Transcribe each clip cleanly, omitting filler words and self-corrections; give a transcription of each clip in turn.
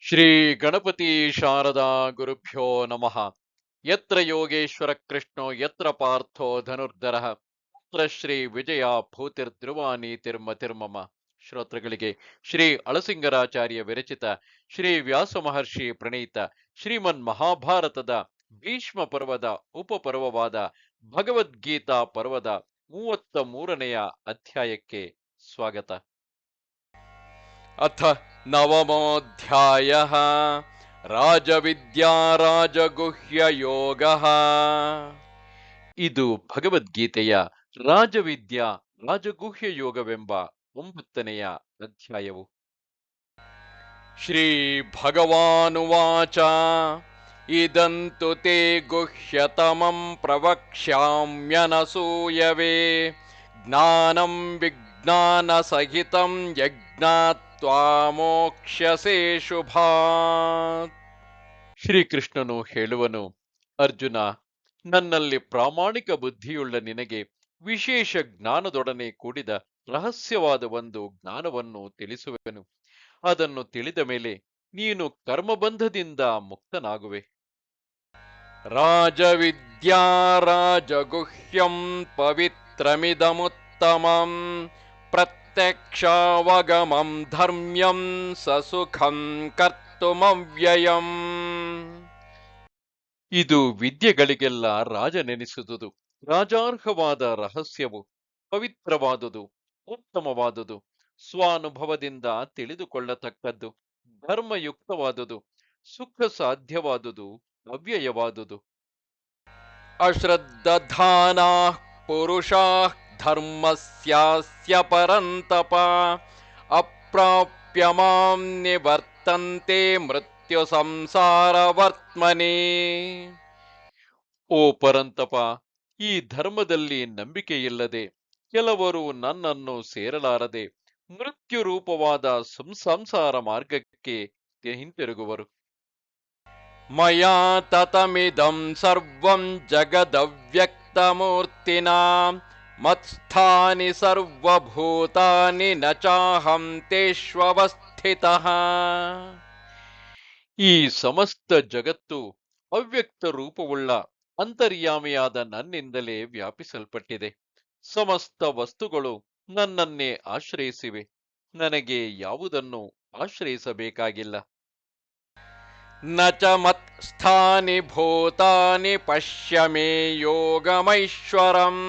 ಶ್ರೀ ಗಣಪತಿ ಶಾರದಾ ಗುರುಭ್ಯೋ ನಮಃ. ಯತ್ರ ಯೋಗೇಶ್ವರ ಕೃಷ್ಣೋ ಯತ್ರ ಪಾರ್ಥೋ ಧನುರ್ಧರಃ ತತ್ರ ಶ್ರೀ ವಿಜಯ ಭೂತಿರ್ಧ್ರುವ ನೀತಿರ್ಮತಿರ್ಮಮ. ಶ್ರೋತೃಗಳಿಗೆ ಶ್ರೀ ಅಳಸಿಂಗರಾಚಾರ್ಯ ವಿರಚಿತ ಶ್ರೀ ವ್ಯಾಸ ಮಹರ್ಷಿ ಪ್ರಣೀತ ಶ್ರೀಮನ್ ಮಹಾಭಾರತದ ಭೀಷ್ಮ ಪರ್ವದ ಉಪಪರ್ವವಾದ ಭಗವದ್ಗೀತಾ ಪರ್ವದ 33ನೆಯ ಅಧ್ಯಾಯಕ್ಕೆ ಸ್ವಾಗತ. ಅಥ ನವಮೋಧ್ಯಾಯಃ ರಾಜವಿದ್ಯಾ ರಾಜಗುಹ್ಯ ಯೋಗಃ. ಇದು ಭಗವದ್ಗೀತೆಯ ರಾಜವಿದ್ಯಾ ರಾಜಗುಹ್ಯ ಯೋಗವೆಂಬ 9ನೆಯ ಅಧ್ಯಾಯವು. ಶ್ರೀ ಭಗವಾನುವಾಚ ಇದಂತು ತೇ ಗುಹ್ಯತಮಂ ಪ್ರವಕ್ಷ್ಯಾಮ್ಯನಸೂಯವೇ ಜ್ಞಾನಂ ವಿಜ್ಞಾನ ಸಹಿತಂ ಯಜ್ಞಾತ್ವಾ ಮೋಕ್ಷ್ಯಸೇ ಶುಭಾತ್. ಶ್ರೀಕೃಷ್ಣನು ಹೇಳುವನು, ಅರ್ಜುನ, ನನ್ನಲ್ಲಿ ಪ್ರಾಮಾಣಿಕ ಬುದ್ಧಿಯುಳ್ಳ ನಿನಗೆ ವಿಶೇಷ ಜ್ಞಾನದೊಡನೆ ಕೂಡಿದ ರಹಸ್ಯವಾದ ಒಂದು ಜ್ಞಾನವನ್ನು ತಿಳಿಸುವೆನು. ಅದನ್ನು ತಿಳಿದ ಮೇಲೆ ನೀನು ಕರ್ಮಬಂಧದಿಂದ ಮುಕ್ತನಾಗುವೆ. ರಾಜವಿದ್ಯಾ ರಾಜಗುಹ್ಯಂ ಪವಿತ್ರಮಿದಮುತ್ತಮಂ ಪ್ರತ್ಯಕ್ಷಾವಗಮಂ ಧರ್ಮ್ಯಂ ಸಸುಖಂ ಕರ್ತುಮವ್ಯಯಂ. ಇದು ವಿದ್ಯೆಗಳಿಗೆಲ್ಲ ರಾಜನೆನಿಸುವುದು. ರಾಜಾರ್ಹವಾದ ರಹಸ್ಯವು ಪವಿತ್ರವಾದುದು, ಉತ್ತಮವಾದುದು, ಸ್ವಾನುಭವದಿಂದ ತಿಳಿದುಕೊಳ್ಳತಕ್ಕದ್ದು, ಧರ್ಮಯುಕ್ತವಾದುದು, ಸುಖ ಸಾಧ್ಯವಾದುದು, ಅವ್ಯಯವಾದುದು. ಅಶ್ರದ್ಧಾನಾಃ ಪುರುಷಾಃ ಧರ್ಮಸ್ಯಾಸ್ಯ ಪರಂತಪ ಅಪ್ರಾಪ್ಯ ಮಾಂ ನಿವರ್ತಂತೆ ಮೃತ್ಯು ಸಂಸಾರವರ್ತ್ಮನೇ. ಓ ಪರಂತಪ, ಈ ಧರ್ಮದಲ್ಲಿ ನಂಬಿಕೆಯಿಲ್ಲದೆ ಕೆಲವರು ನನ್ನನ್ನು ಸೇರಲಾರದೆ ಮೃತ್ಯು ರೂಪವಾದ ಸಂಸಾರ ಮಾರ್ಗಕ್ಕೆ ಹಿಂತಿರುಗುವರು. ಮಯಾ ತತಮಿದಂ ಸರ್ವಂ ಜಗದವ್ಯಕ್ತಮೂರ್ತಿನಾ ಮತ್ಸ್ಥಾನಿ ಸರ್ವಭೂತಾನಿ ನ ಚಾಹಂ ತೇಷ್ವವಸ್ಥಿತಃ. ಈ ಸಮಸ್ತ ಜಗತ್ತು ಅವ್ಯಕ್ತ ರೂಪವುಳ್ಳ ಅಂತರ್ಯಾಮಿಯಾದ ನನ್ನಿಂದಲೇ ವ್ಯಾಪಿಸಲ್ಪಟ್ಟಿದೆ. ಸಮಸ್ತ ವಸ್ತುಗಳು ನನ್ನನ್ನೇ ಆಶ್ರಯಿಸಿವೆ. ನನಗೆ ಯಾವುದನ್ನು ಆಶ್ರಯಿಸಬೇಕಾಗಿಲ್ಲ. ನ ಚ ಮತ್ಸ್ಥಾನಿ ಭೂತಾನಿ ಪಶ್ಯ ಮೇ ಯೋಗಮೈಶ್ವರಂ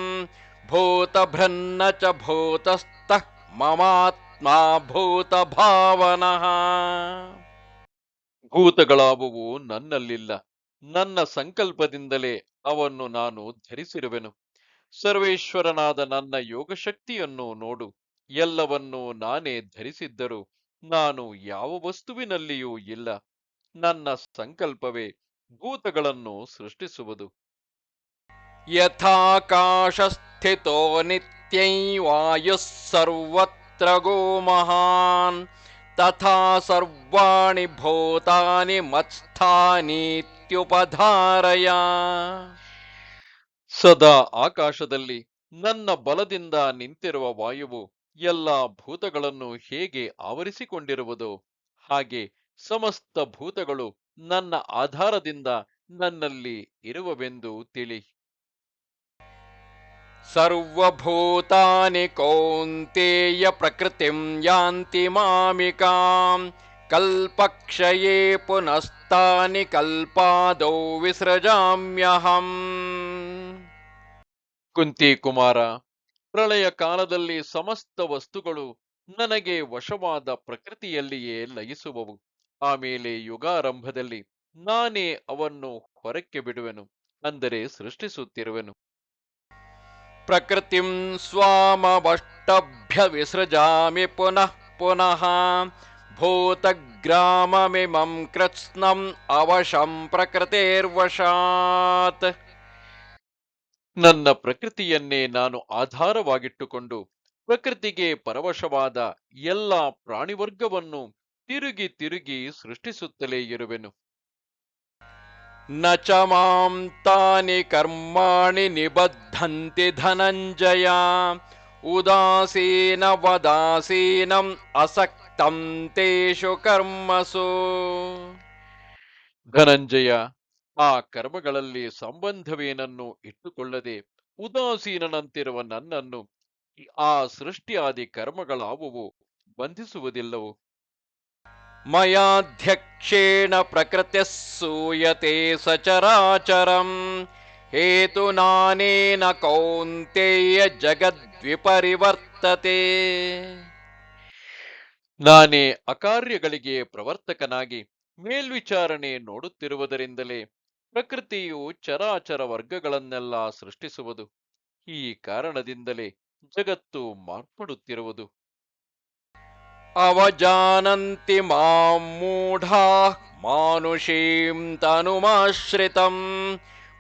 ಭೂತಭೃನ್ನ ಚ ಭೂತಸ್ಥಃ ಮಮಾತ್ಮ ಭೂತಭಾವನಃ. ಭೂತಗಳಾವುವು ನನ್ನಲ್ಲಿಲ್ಲ. ನನ್ನ ಸಂಕಲ್ಪದಿಂದಲೇ ಅವನ್ನು ನಾನು ಧರಿಸಿರುವೆನು. ಸರ್ವೇಶ್ವರನಾದ ನನ್ನ ಯೋಗಶಕ್ತಿಯನ್ನು ನೋಡು. ಎಲ್ಲವನ್ನೂ ನಾನೇ ಧರಿಸಿದ್ದರೂ ನಾನು ಯಾವ ವಸ್ತುವಿನಲ್ಲಿಯೂ ಇಲ್ಲ. ನನ್ನ ಸಂಕಲ್ಪವೇ ಭೂತಗಳನ್ನು ಸೃಷ್ಟಿಸುವುದು. ಯಥಾಕಾಶಸ್ಥಿತೋ ನಿತ್ಯೈ ವಾಯುಃ ಸರ್ವತ್ರ ಗೋ ಮಹಾನ್ ತಥಾ ಸರ್ವಾಣಿ ಭೂತಾನಿ ಮತ್ಸ್ಥಾನೀತ್ಯುಪಧಾರಯ. ಸದಾ ಆಕಾಶದಲ್ಲಿ ನನ್ನ ಬಲದಿಂದ ನಿಂತಿರುವ ವಾಯುವು ಎಲ್ಲ ಭೂತಗಳನ್ನು ಹೇಗೆ ಆವರಿಸಿಕೊಂಡಿರುವುದೋ ಹಾಗೆ ಸಮಸ್ತ ಭೂತಗಳು ನನ್ನ ಆಧಾರದಿಂದ ನನ್ನಲ್ಲಿ ಇರುವವೆಂದು ತಿಳಿ. ಸರ್ವಭೂತಾನಿ ಕೌಂತೇಯ ಪ್ರಕೃತಿಂ ಯಾಂತಿ ಮಾಮಿಕಾಂ ಕಲ್ಪಕ್ಷಯೇ ಪುನಸ್ತಾನಿ ಕಲ್ಪಾದೌ ವಿಸೃಜಾಮ್ಯಹಂ. ಕುಂತಿ ಕುಮಾರ, ಪ್ರಳಯ ಕಾಲದಲ್ಲಿ ಸಮಸ್ತ ವಸ್ತುಗಳು ನನಗೆ ವಶವಾದ ಪ್ರಕೃತಿಯಲ್ಲಿಯೇ ಲಯಿಸುವವು. ಆಮೇಲೆ ಯುಗಾರಂಭದಲ್ಲಿ ನಾನೇ ಅವನ್ನು ಹೊರಕ್ಕೆ ಬಿಡುವೆನು, ಅಂದರೆ ಸೃಷ್ಟಿಸುತ್ತಿರುವೆನು. ಪ್ರಕೃತಿಂ ಸ್ವಾಮವಷ್ಟಭ್ಯ ವಿಸೃಜಾಮಿ ಪುನಃ ಪುನಃ ಭೂತಗ್ರಾಮಮಿಮಂ ಕೃತ್ಸ್ನಂ ಅವಶಂ ಪ್ರಕೃತೇರ್ವಶಾತ್. ನನ್ನ ಪ್ರಕೃತಿಯನ್ನೇ ನಾನು ಆಧಾರವಾಗಿಟ್ಟುಕೊಂಡು ಪ್ರಕೃತಿಗೆ ಪರವಶವಾದ ಎಲ್ಲ ಪ್ರಾಣಿವರ್ಗವನ್ನು ತಿರುಗಿ ತಿರುಗಿ ಸೃಷ್ಟಿಸುತ್ತಲೇ ಇರುವೆನು. ನ ಚ ಮಾಂ ತಾನಿ ಕರ್ಮಾಣಿ ನಿಬದ್ಧಂತಿ ಧನಂಜಯ ಉದಾಸೀನ ವದಾಸೀನಂ ಅಸಕ್ತ ಸಂಪೃಕ್ತಂ ತೇಷು ಕರ್ಮಸು. ಧನಂಜಯ, ಆ ಕರ್ಮಗಳಲ್ಲಿ ಸಂಬಂಧವೇನನ್ನು ಇಟ್ಟುಕೊಳ್ಳದೆ ಉದಾಸೀನಂತಿರುವ ನನ್ನನ್ನು ಆ ಸೃಷ್ಟಿಯಾದಿ ಕರ್ಮಗಳಾವುವು ಬಂಧಿಸುವುದಿಲ್ಲವು. ಮಯಾಧ್ಯಕ್ಷೇಣ ಪ್ರಕೃತಿಃ ಸೂಯತೆ ಸಚರಾಚರಂ ಹೇತುನಾನೇನ ಕೌಂತೆಯ ಜಗದ್ವಿಪರಿವರ್ತತೆ. ನಾನೇ ಅಕಾರ್ಯಗಳಿಗೆ ಪ್ರವರ್ತಕನಾಗಿ ಮೇಲ್ವಿಚಾರಣೆ ನೋಡುತ್ತಿರುವುದರಿಂದಲೇ ಪ್ರಕೃತಿಯು ಚರಾಚರ ವರ್ಗಗಳನ್ನೆಲ್ಲ ಸೃಷ್ಟಿಸುವುದು. ಈ ಕಾರಣದಿಂದಲೇ ಜಗತ್ತು ಮಾರ್ಪಡುತ್ತಿರುವುದು. ಅವಜಾನಂತಿ ಮಾಂ ಮೂಢಾಃ ಮಾನುಷೀಂ ತನುಮಾಶ್ರಿತಂ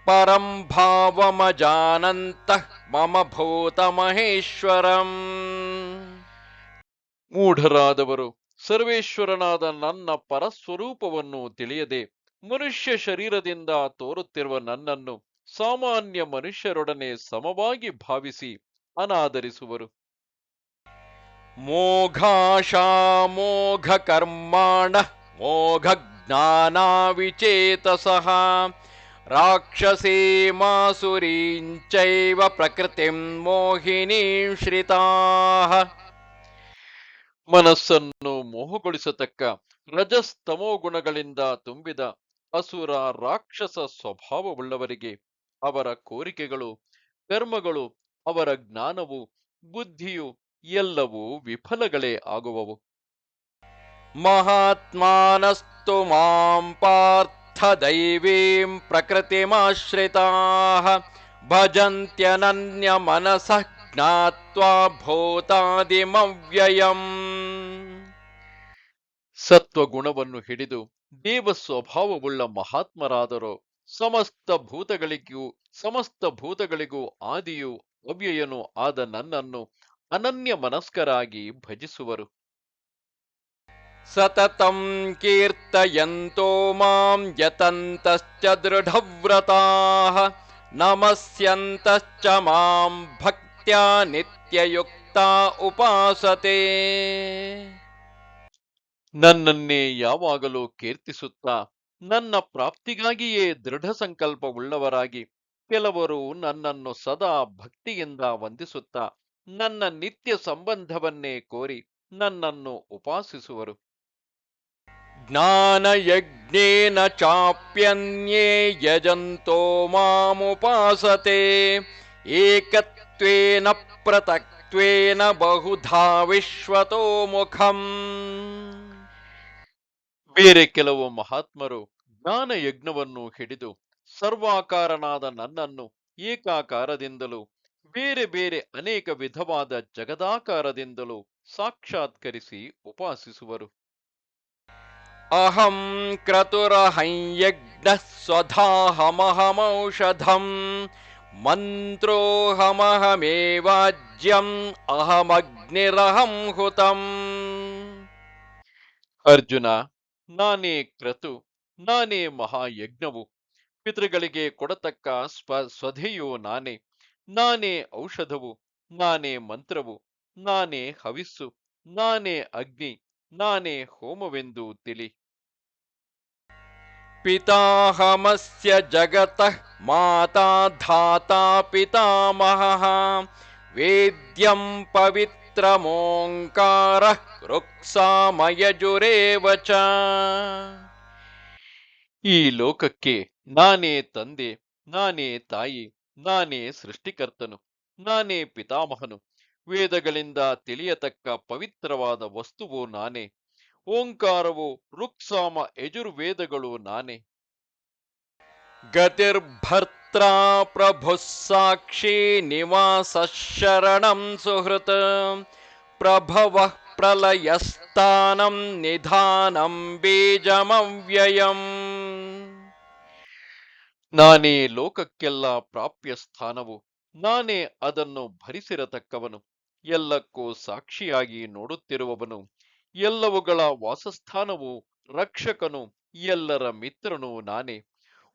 ಪರಂ ಭಾವಮಜಾನಂತಃ ಮಮ ಭೂತಮಹೇಶ್ವರಂ. ಮೂಢರಾದವರು ಸರ್ವೇಶ್ವರನಾದ ನನ್ನ ಪರಸ್ವರೂಪವನ್ನು ತಿಳಿಯದೆ ಮನುಷ್ಯ ಶರೀರದಿಂದ ತೋರುತ್ತಿರುವ ನನ್ನನ್ನು ಸಾಮಾನ್ಯ ಮನುಷ್ಯರೊಡನೆ ಸಮವಾಗಿ ಭಾವಿಸಿ ಅನಾದರಿಸುವರು. ಮೋಘಾಶಾಮೋಘ ಕರ್ಮಾಣ ಮೋಘ ಜ್ಞಾನಾವಿಚೇತಸಃ ರಾಕ್ಷಸೇಮಾಸುರೀಂಚೈವ ಪ್ರಕೃತಿಂ ಮೋಹಿನೀಂ ಶ್ರಿತಾಃ. ಮನಸ್ಸನ್ನು ಮೋಹಗೊಳಿಸತಕ್ಕ ರಜಸ್ತಮೋ ಗುಣಗಳಿಂದ ತುಂಬಿದ ಅಸುರ ರಾಕ್ಷಸ ಸ್ವಭಾವವುಳ್ಳವರಿಗೆ ಅವರ ಕೋರಿಕೆಗಳು, ಕರ್ಮಗಳು, ಅವರ ಜ್ಞಾನವು, ಬುದ್ಧಿಯು ಎಲ್ಲವೂ ವಿಫಲಗಳೇ ಆಗುವವು. ಮಹಾತ್ಮಾನಸ್ತು ಮಾಂ ಪಾರ್ಥ ದೈವೀಂ ಪ್ರಕೃತಿಮಾಶ್ರಿತಾಃ ಭಜಂತ್ಯನನ್ಯ ಮನಸಃ ಜ್ಞಾತ್ವಾ ಭೂತಾದಿಮವ್ಯಯಂ. ಸತ್ವಗುಣವನ್ನು ಹಿಡಿದು ದೇವ ಸ್ವಭಾವವುಳ್ಳ ಮಹಾತ್ಮರಾದರೋ ಸಮಸ್ತ ಭೂತಗಳಿಗೂ ಆದಿಯೂ ಅವ್ಯಯನೂ ಆದ ನನ್ನನ್ನು ಅನನ್ಯ ಮನಸ್ಕರಾಗಿ ಭಜಿಸುವರು. ಸತತಂ ಕೀರ್ತಯಂತೋ ಮಾಂ ಯತಂತಶ್ಚ ದೃಢವ್ರತಾಃ ನಮಸ್ಯಂತಶ್ಚ ಮಾಂ ಭಕ್ತ್ಯಾ ನಿತ್ಯಯುಕ್ತಾ ಉಪಾಸತೆ. ನನ್ನನ್ನೇ ಯಾವಾಗಲೂ ಕೀರ್ತಿಸುತ್ತಾ ನನ್ನ ಪ್ರಾಪ್ತಿಗಾಗಿಯೇ ದೃಢ ಸಂಕಲ್ಪವುಳ್ಳವರಾಗಿ ಕೆಲವರು ನನ್ನನ್ನು ಸದಾ ಭಕ್ತಿಯಿಂದ ವಂದಿಸುತ್ತಾ ನನ್ನ ನಿತ್ಯ ಸಂಬಂಧವನ್ನೇ ಕೋರಿ ನನ್ನನ್ನು ಉಪಾಸಿಸುವರು. ಜ್ಞಾನಯಜ್ಞೇನ ಚಾಪ್ಯನ್ಯೇ ಯಜಂತೋ ಮಾಮುಪಾಸತೆ ಏಕತ್ವೇನ ಪೃಥಕ್ತ್ವೇನ ಬಹುಧಾ ವಿಶ್ವತೋ ಮುಖಂ. ಬೇರೆ ಕೆಲವು ಮಹಾತ್ಮರು ಜ್ಞಾನ ಯಜ್ಞವನ್ನು ಹಿಡಿದು ಸರ್ವಾಕಾರನಾದ ನನ್ನನ್ನು ಏಕಾಕಾರದಿಂದಲೂ ಬೇರೆ ಬೇರೆ ಅನೇಕ ವಿಧವಾದ ಜಗದಾಕಾರದಿಂದಲೂ ಸಾಕ್ಷಾತ್ಕರಿಸಿ ಉಪಾಸಿಸುವರು. ಅಹಂ ಕ್ರತುರಹಂ ಯಜ್ಞಃ ಸ್ವಧಾಹಮಹಮೌಷಧಂ ಮಂತ್ರೋಹಮಹಮೇವಾಜ್ಯಂ ಅಹಮಗ್ನಿರಹಂ ಹುತಂ. ಅರ್ಜುನ, ನಾನೇ ಕ್ರತು, ನಾನೇ ಮಹಾಯಜ್ಞವು, ಪಿತೃಗಳಿಗೆ ಕೊಡತಕ್ಕ ಸ್ವಧೆಯು ನಾನೇ, ನಾನೇ ಔಷಧವು, ನಾನೇ ಮಂತ್ರವು, ನಾನೇ ಹವಿಸ್ಸು, ನಾನೇ ಅಗ್ನಿ, ನಾನೇ ಹೋಮವೆಂದು ತಿಳಿ. ಪಿತಾಹಮಸ್ಯ ಜಗತಃ ಮಾತಾ ಧಾತಾ ಪಿತಾಮಹಃ ವೇದ್ಯಂ ಪವಿತ್ರಮೋಂಕಾರಃ ರುಕ್ಸಾಮಯಜುರೇವ ಚ. ಈ ಲೋಕಕ್ಕೆ ನಾನೇ ತಂದೆ, ನಾನೇ ತಾಯಿ, ನಾನೇ ಸೃಷ್ಟಿಕರ್ತನು, ನಾನೇ ಪಿತಾಮಹನು. ವೇದಗಳಿಂದ ತಿಳಿಯತಕ್ಕ ಪವಿತ್ರವಾದ ವಸ್ತುವು ನಾನೇ. ಓಂಕಾರವು, ರುಕ್ಸಾಮ, ಯಜುರ್ವೇದಗಳು ನಾನೇ. ಗತಿರ್ಭರ್ತ್ರಾ ಪ್ರಭುಃ ಸಾಕ್ಷಿ ನಿವಾಸ ಶರಣಂ ಸುಹೃತ್ ಪ್ರಭವಃ ಪ್ರಲಯಸ್ಥಾನಂ ನಿಧಾನಂ ಬೀಜಮವ್ಯಯಂ. ನಾನೇ ಲೋಕಕ್ಕೆಲ್ಲ ಪ್ರಾಪ್ಯ ಸ್ಥಾನವು, ನಾನೇ ಅದನ್ನು ಭರಿಸಿರತಕ್ಕವನು, ಎಲ್ಲಕ್ಕೂ ಸಾಕ್ಷಿಯಾಗಿ ನೋಡುತ್ತಿರುವವನು, ಎಲ್ಲವುಗಳ ವಾಸಸ್ಥಾನವು, ರಕ್ಷಕನು, ಎಲ್ಲರ ಮಿತ್ರನು ನಾನೇ.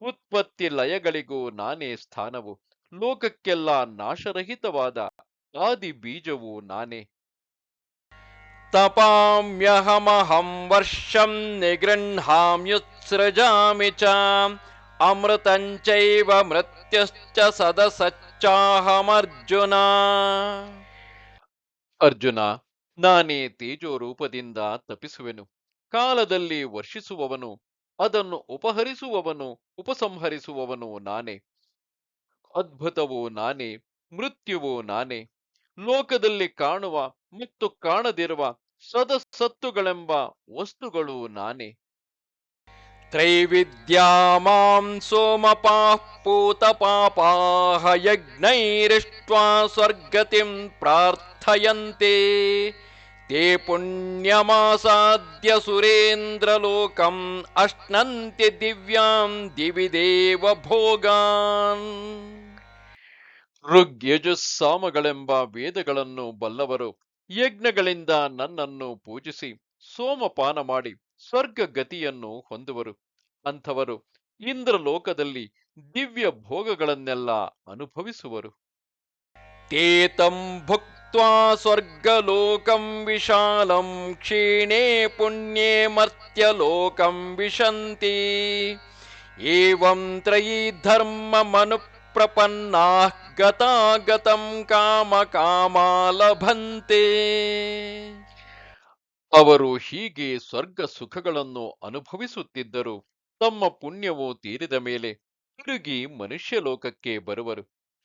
ಉತ್ಪತ್ತಿ ಲಯಗಳಿಗೂ ನಾನೇ ಸ್ಥಾನವು, ಲೋಕಕ್ಕೆಲ್ಲ ನಾಶರಹಿತವಾದ ಆದಿ ಬೀಜವು ನಾನೇ. ತಪಾಮ್ಯಹಮಹಂ ವರ್ಷಂ ನಿಗೃಹಾಮ್ಯುತ್ಸೃಜಾಮಿ ಚ ಅಮೃತಂಚೈವ ಮೃತ್ಯುಶ್ಚ ಸದಸಚ್ಚಾಹಮರ್ಜುನ. ಅರ್ಜುನ, ನಾನೇ ತೇಜೋ ರೂಪದಿಂದ ತಪಿಸುವೆನು. ಕಾಲದಲ್ಲಿ ವರ್ಷಿಸುವವನು, ಅದನ್ನು ಉಪಹರಿಸುವವನು, ಉಪಸಂಹರಿಸುವವನು ನಾನೇ. ಅದ್ಭುತವೂ ನಾನೇ, ಮೃತ್ಯುವೂ ನಾನೇ. ಲೋಕದಲ್ಲಿ ಕಾಣುವ ಮತ್ತು ಕಾಣದಿರುವ ಸದಸತ್ತುಗಳೆಂಬ ವಸ್ತುಗಳು ನಾನೇ. ತ್ರೈವಿದ್ಯಾ ಮಾಂ ಸೋಮಪಾಃ ಪೂತಪಾಪಾಃ ಯಜ್ಞೈರಿಷ್ಟ್ವಾ ಸ್ವರ್ಗತಿಂ ಪ್ರಾರ್ಥಯಂತೆ ತೇ ಪುಣ್ಯಮಾಸಾದ್ಯ ಸುರೇಂದ್ರಲೋಕಂ ಅಶ್ನಂತಿ ದಿವ್ಯಾಂ ದಿವಿ ದೇವ ಭೋಗಾನ್. ಋಗ್ ಯಜುಸ್ ಸಾಮಗಳೆಂಬ ವೇದಗಳನ್ನು ಬಲ್ಲವರು ಯಜ್ಞಗಳಿಂದ ನನ್ನನ್ನು ಪೂಜಿಸಿ ಸೋಮಪಾನ ಮಾಡಿ ಸ್ವರ್ಗ ಗತಿಯನ್ನು ಹೊಂದುವರು. ಅಂಥವರು ಇಂದ್ರಲೋಕದಲ್ಲಿ ದಿವ್ಯ ಭೋಗಗಳನ್ನೆಲ್ಲ ಅನುಭವಿಸುವರು. ತೇ ತಂ ಭುಕ್ತ್ವಾ ಸ್ವರ್ಗಲೋಕಂ ವಿಶಾಲಂ ಕ್ಷೀಣೇ ಪುಣ್ಯೇ ಮರ್ತ್ಯಲೋಕಂ ವಿಶಂತಿ ಏವಂ ತ್ರಯೀ ಧರ್ಮಮನುಪ್ರಪನ್ನಾಃ ಗತಾಗತಂ ಕಾಮ ಕಾಮಾ ಲಭಂತೆ. ಅವರು ಹೀಗೆ ಸ್ವರ್ಗ ಸುಖಗಳನ್ನು ಅನುಭವಿಸುತ್ತಿದ್ದರು. ತಮ್ಮ ಪುಣ್ಯವು ತೀರಿದ ಮೇಲೆ ತಿರುಗಿ ಮನುಷ್ಯ ಲೋಕಕ್ಕೆ ಬರುವರು.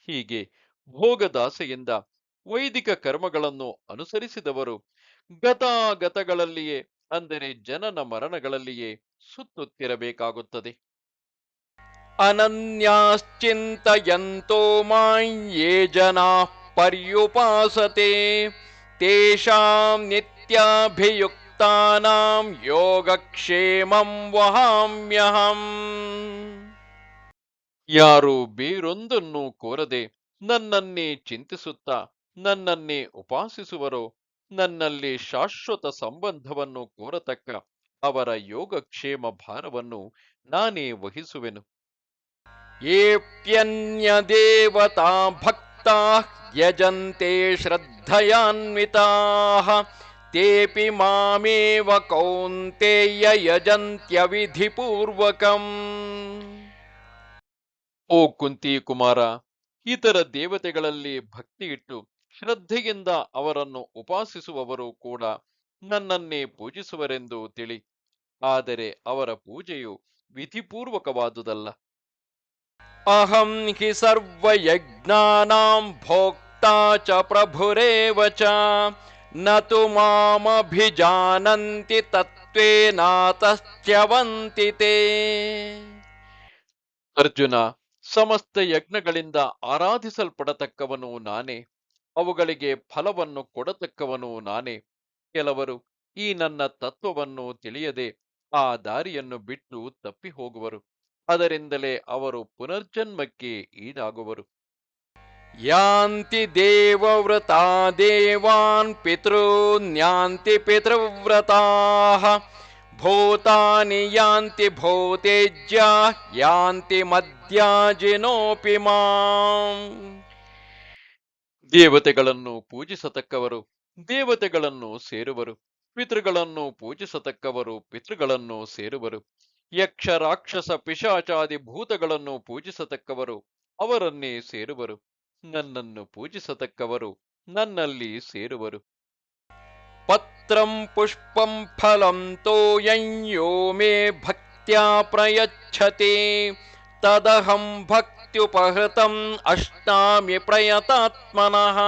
ಹೀಗೆ ಭೋಗದಾಸೆಯಿಂದ ವೈದಿಕ ಕರ್ಮಗಳನ್ನು ಅನುಸರಿಸಿದವರು ಗತಾಗತಗಳಲ್ಲಿಯೇ, ಅಂದರೆ ಜನನ ಮರಣಗಳಲ್ಲಿಯೇ ಸುತ್ತುತ್ತಿರಬೇಕಾಗುತ್ತದೆ. ಅನನ್ಯಾಶ್ಚಿಂತಯಂತೋ ಮಾಂ ಯೇ ಜನಾಃ ಪರ್ಯುಪಾಸತೆ ತೇಷಾಂ ನಿತ್ಯಾಭಿಯುಕ್ತಾನಾಂ ಯೋಗಕ್ಷೇಮಂ ವಹಾಮ್ಯಹಂ. ಯಾರು ಬೇರೊಂದನ್ನು ಕೋರದೆ ನನ್ನನ್ನೇ ಚಿಂತಿಸುತ್ತಾ ನನ್ನನ್ನೇ ಉಪಾಸಿಸುವರೋ, ನನ್ನಲ್ಲಿ ಶಾಶ್ವತ ಸಂಬಂಧವನ್ನು ಕೋರತಕ್ಕ ಅವರ ಯೋಗಕ್ಷೇಮ ಭಾರವನ್ನು ನಾನೇ ವಹಿಸುವೆನು. ಯೇಪ್ಯನ್ಯದೇವತಾ ಭಕ್ತಾಃ ಯಜಂತೆ ಶ್ರದ್ಧಯಾನ್ವಿತಾಃ ತೇಪಿ ಮಾಮೇವ ಕೌಂತೇಯ ಯಜಂತ್ಯವಿಧಿಪೂರ್ವಕಂ. ಓ ಕುಂತಿ ಕುಮಾರ, ಇತರ ದೇವತೆಗಳಲ್ಲಿ ಭಕ್ತಿ ಇಟ್ಟು ಶ್ರದ್ಧೆಯಿಂದ ಅವರನ್ನು ಉಪಾಸಿಸುವವರು ಕೂಡ ನನ್ನನ್ನೇ ಪೂಜಿಸುವರೆಂದು ತಿಳಿ. ಆದರೆ ಅವರ ಪೂಜೆಯು ವಿಧಿಪೂರ್ವಕವಾದುದಲ್ಲ. ಅಹಂ ಹಿ ಸರ್ವಯಜ್ಞಾನಾಂ ಭೋಕ್ತಾ ಚ ಪ್ರಭುರೇವ ಚ ನ ತು ಮಾಮಭಿಜಾನಂತಿ ತತ್ವೇನಾತಶ್ಚ್ಯವಂತಿ ತೇ. ಅರ್ಜುನ, ಸಮಸ್ತ ಯಜ್ಞಗಳಿಂದ ಆರಾಧಿಸಲ್ಪಡತಕ್ಕವನು ನಾನೇ. ಅವುಗಳಿಗೆ ಫಲವನ್ನು ಕೊಡತಕ್ಕವನು ನಾನೇ. ಕೆಲವರು ಈ ನನ್ನ ತತ್ವವನ್ನು ತಿಳಿಯದೆ ಆ ದಾರಿಯನ್ನು ಬಿಟ್ಟು ತಪ್ಪಿ ಹೋಗುವರು. ಅದರಿಂದಲೇ ಅವರು ಪುನರ್ಜನ್ಮಕ್ಕೆ ಈಡಾಗುವರು. ಯಾಂತಿ ದೇವವ್ರತಾ ದೇವಾನ್ ಪಿತॄನ್ಯಾಂತಿ ಪಿತೃವ್ರತಾಃ ಭೂತಾನಿ ಯಾಂತಿ ಭೂತೇಜ್ಯಾಃ ಯಾಂತಿ ಮದ್ಯಾಜಿನೋಪಿ ಮಾಂ. ದೇವತೆಗಳನ್ನು ಪೂಜಿಸತಕ್ಕವರು ದೇವತೆಗಳನ್ನು ಸೇರುವರು. ಪಿತೃಗಳನ್ನು ಪೂಜಿಸತಕ್ಕವರು ಪಿತೃಗಳನ್ನು ಸೇರುವರು. ಯಕ್ಷ ರಾಕ್ಷಸ ಪಿಶಾಚಾದಿ ಭೂತಗಳನ್ನು ಪೂಜಿಸತಕ್ಕವರು ಅವರನ್ನೇ ಸೇರುವರು. ನನ್ನನ್ನು ಪೂಜಿಸತಕ್ಕವರು ನನ್ನಲ್ಲಿ ಸೇರುವರು. ಪತ್ರಂ ಪುಷ್ಪಂ ಫಲಂ ತೋಯಂ ಯೋ ಮೇ ಭಕ್ತ್ಯಾ ಪ್ರಯಚ್ಛತಿ ತದಹಂ ಭಕ್ತ್ಯುಪಹೃತಂ ಅಶ್ನಾಮಿ ಪ್ರಯತಾತ್ಮನಃ.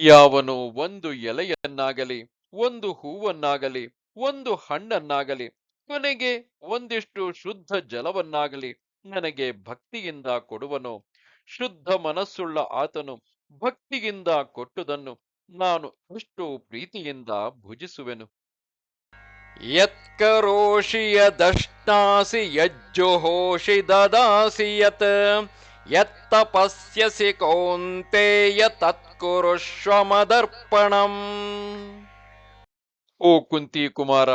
ಯಾವನು ಒಂದು ಎಲೆಯನ್ನಾಗಲಿ, ಒಂದು ಹೂವನ್ನಾಗಲಿ, ಒಂದು ಹಣ್ಣನ್ನಾಗಲಿ, ಕೊನೆಗೆ ಒಂದಿಷ್ಟು ಶುದ್ಧ ಜಲವನ್ನಾಗಲಿ ನನಗೆ ಭಕ್ತಿಯಿಂದ ಕೊಡುವನೋ, ಶುದ್ಧ ಮನಸ್ಸುಳ್ಳ ಆತನು ಭಕ್ತಿಯಿಂದ ಕೊಟ್ಟುದನ್ನು ನಾನು ಎಷ್ಟು ಪ್ರೀತಿಯಿಂದ ಭುಜಿಸುವೆನು. ಯತ್ಕರೋಷಿ ಯದಶ್ನಾಸಿ ಯಜ್ಜುಹೋಷಿ ದದಾಸಿ ಯತ್ ಯತ್ತಪಸ್ಯಸಿ ಕೌಂತೇಯ ತತ್ಕುರುಷ್ವ ಮದರ್ಪಣಂ. ಓ ಕುಂತಿ ಕುಮಾರ,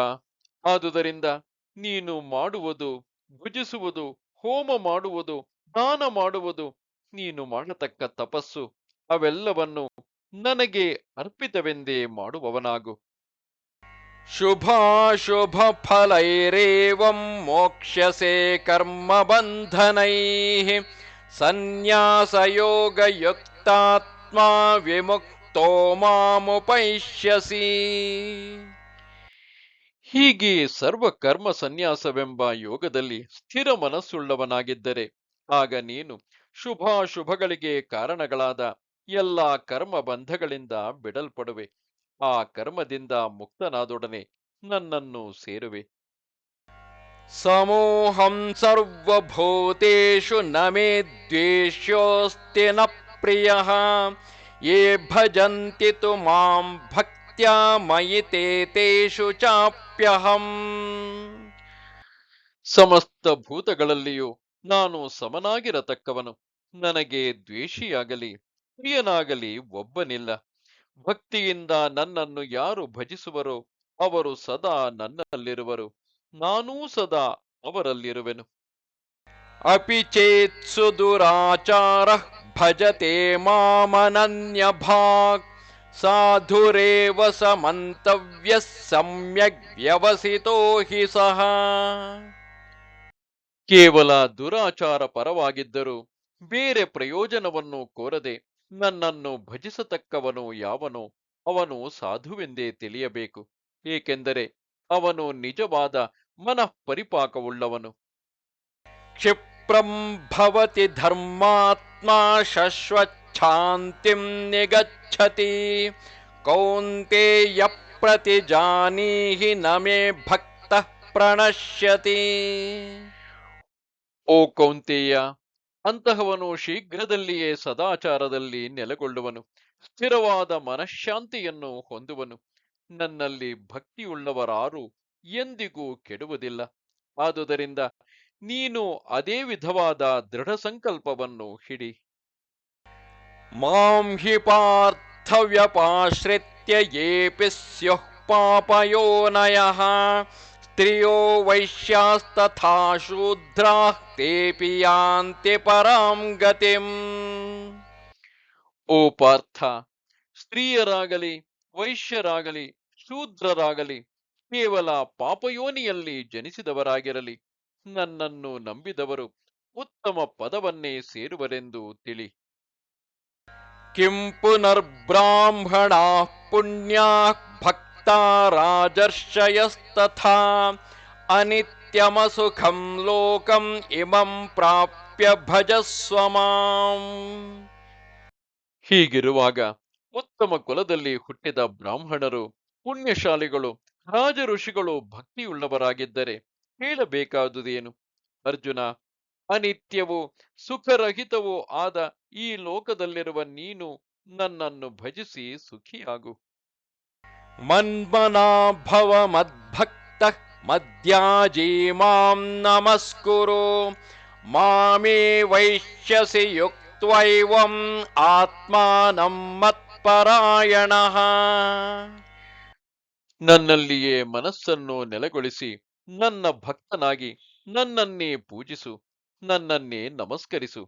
ಆದುದರಿಂದ ನೀನು ಮಾಡುವುದು, ಭುಜಿಸುವುದು, ಹೋಮ ಮಾಡುವುದು, ದಾನ ಮಾಡುವುದು, ನೀನು ಮಾಡತಕ್ಕ ತಪಸ್ಸು, ಅವೆಲ್ಲವನ್ನು ನನಗೆ ಅರ್ಪಿತವೆಂದೇ ಮಾಡುವವನಾಗು. ಶುಭಾಶುಭ ಫಲೈರೇವಂ ಮೋಕ್ಷ್ಯಸೆ ಕರ್ಮಬಂಧನೈಃ ಸನ್ಯಾಸಯೋಗಯುಕ್ತಾತ್ಮಾ ವಿಮುಕ್ತೋ ಮಾಮುಪೈಷ್ಯಸಿ. ಹೀಗೆ ಸರ್ವಕರ್ಮ ಸನ್ಯಾಸವೆಂಬ ಯೋಗದಲ್ಲಿ ಸ್ಥಿರ ಮನಸ್ಸುಳ್ಳವನಾಗಿದ್ದರೆ ಆಗ ನೀನು ಶುಭಾಶುಭಗಳಿಗೆ ಕಾರಣಗಳಾದ ಎಲ್ಲ ಕರ್ಮ ಬಂಧಗಳಿಂದ ಬಿಡಲ್ಪಡುವೆ. ಆ ಕರ್ಮದಿಂದ ಮುಕ್ತನಾದೊಡನೆ ನನ್ನನ್ನು ಸೇರುವೆ. ಸಮೋಹಂ ಸರ್ವಭೂತೇಷು ನ ಮೇ ದ್ವೇಷ್ಯೋಸ್ತಿ ನ ಪ್ರಿಯಃ ಯೇ ಭಜಂತಿ ತು ಮಾಂ ಭಕ್ತ್ಯಾ ಮಯಿ ತೇಷು ಚಾಪ್ಯಹಂ. ಸಮಸ್ತ ಭೂತಗಳಲ್ಲಿಯೂ ನಾನು ಸಮನಾಗಿರತಕ್ಕವನು. ನನಗೆ ದ್ವೇಷಿಯಾಗಲಿ ಪ್ರಿಯನಾಗಲಿ ಒಬ್ಬನಿಲ್ಲ. ಭಕ್ತಿಯಿಂದ ನನ್ನನ್ನು ಯಾರು ಭಜಿಸುವರೋ ಅವರು ಸದಾ ನನ್ನಲ್ಲಿರುವರು, ನಾನೂ ಸದಾ ಅವರಲ್ಲಿರುವೆನು. ಅಪಿ ಚೇತ್ಸು ದುರಾಚಾರಃ ಭಜತೆ ಮಾಮನನ್ಯ ಭಾಗ್ ಸಾಧುರೇವ ಸ ಮಂತವ್ಯಃ ಸಮ್ಯಗ್ ವ್ಯವಸಿತೋ ಹಿ ಸಹ. ಕೇವಲ ದುರಾಚಾರ ಪರವಾಗಿದ್ದರೂ ಬೇರೆ ಪ್ರಯೋಜನವನ್ನು ಕೋರದೆ ನನ್ನನ್ನು ಭಜಿಸತಕ್ಕವನು ಯಾವನೋ ಅವನು ಸಾಧುವೆಂದೇ ತಿಳಿಯಬೇಕು. ಏಕೆಂದರೆ ಅವನು ನಿಜವಾದ ಮನಃಪರಿಪಾಕವುಳ್ಳವನು. ಕ್ಷಿಪ್ರಂ ಭವತಿ ಧರ್ಮಾತ್ಮಾ ಶಶ್ವಚ್ಛಾಂತಿಂ ನಿಗಚ್ಚತಿ ಕೌಂತೇಯ ಪ್ರತಿಜಾನೀಹಿ ನ ಮೇ ಭಕ್ತಃ ಪ್ರಣಶ್ಯತಿ. ಓ ಕೌಂತೇಯ, ಅಂತಹವನು ಶೀಘ್ರದಲ್ಲಿಯೇ ಸದಾಚಾರದಲ್ಲಿ ನೆಲೆಗೊಳ್ಳುವನು, ಸ್ಥಿರವಾದ ಮನಃಶಾಂತಿಯನ್ನು ಹೊಂದುವನು. ನನ್ನಲ್ಲಿ ಭಕ್ತಿಯುಳ್ಳವರಾರೂ ಎಂದಿಗೂ ಕೆಡುವುದಿಲ್ಲ. ಆದುದರಿಂದ ನೀನು ಅದೇ ವಿಧವಾದ ದೃಢ ಸಂಕಲ್ಪವನ್ನು ಹಿಡಿ. ಮಾಂ ಹಿ ಪಾರ್ಥವ್ಯಪಾಶ್ರಿತ್ಯ ಯೇಪಿ ಸ್ಯುಃ ಪಾಪಯೋನಯಃ ಸ್ತ್ರಿಯೋ ವೈಶ್ಯಾಸ್ತಥಾ ಶೂದ್ರಾಃ ತೇಪಿ ಯಾಂತಿ ಪರಾಂ ಗತಿಂ. ಓ ಪಾರ್ಥ, ಸ್ತ್ರೀಯರಾಗಲಿ ವೈಶ್ಯರಾಗಲಿ ಶೂದ್ರರಾಗಲಿ ಕೇವಲ ಪಾಪಯೋನಿಯಲ್ಲಿ ಜನಿಸಿದವರಾಗಿರಲಿ ನನ್ನನ್ನು ನಂಬಿದವರು ಉತ್ತಮ ಪದವನ್ನೇ ಸೇರುವರೆಂದು ತಿಳಿ. ಕಿಂ ಪುನರ್ಬ್ರಾಹ್ಮಣಾಃ ಪುಣ್ಯಾಃ ಭಕ್ತಾ ರಾಜರ್ಷಯಸ್ತಥಾ ಅನಿತ್ಯಮಸುಖಂ ಲೋಕಂ ಇಮಂ ಪ್ರಾಪ್ಯ ಭಜಸ್ವ ಮಾಂ. ಹೀಗಿರುವಾಗ ಉತ್ತಮ ಕುಲದಲ್ಲಿ ಹುಟ್ಟಿದ ಬ್ರಾಹ್ಮಣರು ಪುಣ್ಯಶಾಲಿಗಳು ರಾಜ ಋಷಿಗಳು ಭಕ್ತಿಯುಳ್ಳವರಾಗಿದ್ದರೆ ಹೇಳಬೇಕಾದುದೇನು? ಅರ್ಜುನ, ಅನಿತ್ಯವೂ ಸುಖರಹಿತವೂ ಆದ ಈ ಲೋಕದಲ್ಲಿರುವ ನೀನು ನನ್ನನ್ನು ಭಜಿಸಿ ಸುಖಿಯಾಗು. ಮನ್ಮನಾ ಭವ ಮದ್ಭಕ್ತಃ ಮದ್ಯಾಜೀ ಮಾಂ ನಮಸ್ಕುರು ಮಾಮೇ ವೈಶ್ಯಸಿ ಯುಕ್ತ್ವೈವಂ ಆತ್ಮಾನಂ ಮತ್ಪರಾಯಣಃ. ನನ್ನಲ್ಲಿಯೇ ಮನಸ್ಸನ್ನು ನೆಲೆಗೊಳಿಸಿ ನನ್ನ ಭಕ್ತನಾಗಿ ನನ್ನನ್ನೇ ಪೂಜಿಸು, ನನ್ನನ್ನೇ ನಮಸ್ಕರಿಸು.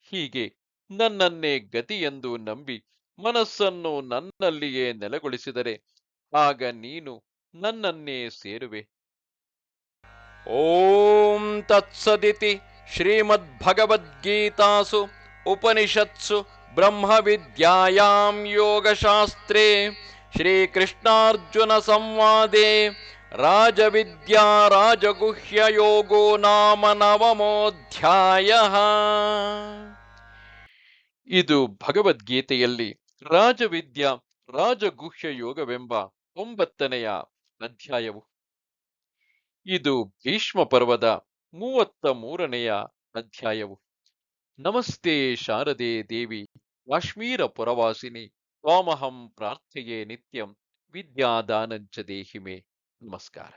ಹೀಗೆ ನನ್ನನ್ನೇ ಗತಿಯೆಂದು ನಂಬಿ ಮನಸ್ಸನ್ನು ನನ್ನಲ್ಲಿಯೇ ನೆಲೆಗೊಳಿಸಿದರೆ ಆಗ ನೀನು ನನ್ನನ್ನೇ ಸೇರುವೆ. ಓಂ ತತ್ಸದಿತಿ ಶ್ರೀಮದ್ಭಗವದ್ಗೀತಾಸು ಉಪನಿಷತ್ಸು ಬ್ರಹ್ಮವಿದ್ಯಾಯಾಂ ಯೋಗಶಾಸ್ತ್ರೇ ಶ್ರೀಕೃಷ್ಣಾರ್ಜುನ ಸಂವಾದೆ ರಾಜವಿದ್ಯಾ ರಾಜಗುಹ್ಯಯೋಗೋ ನಾಮ ನವಮೋऽಧ್ಯಾಯಃ. ಇದು ಭಗವದ್ಗೀತೆಯಲ್ಲಿ ರಾಜವಿದ್ಯಾ ರಾಜಗುಹ್ಯ ಯೋಗವೆಂಬ 9ನೆಯ ಅಧ್ಯಾಯವು. ಇದು ಭೀಷ್ಮ ಪರ್ವದ 33ನೆಯ ಅಧ್ಯಾಯವು. ನಮಸ್ತೆ ಶಾರದೆ ದೇವಿ ಕಾಶ್ಮೀರ ಪುರವಾಸಿನಿ ತ್ವಾಮಹಂ ಪ್ರಾರ್ಥೆಯೇ ನಿತ್ಯಂ ವಿದ್ಯಾದಾನಂಚ ದೇಹಿಮೆ. ನಮಸ್ಕಾರ.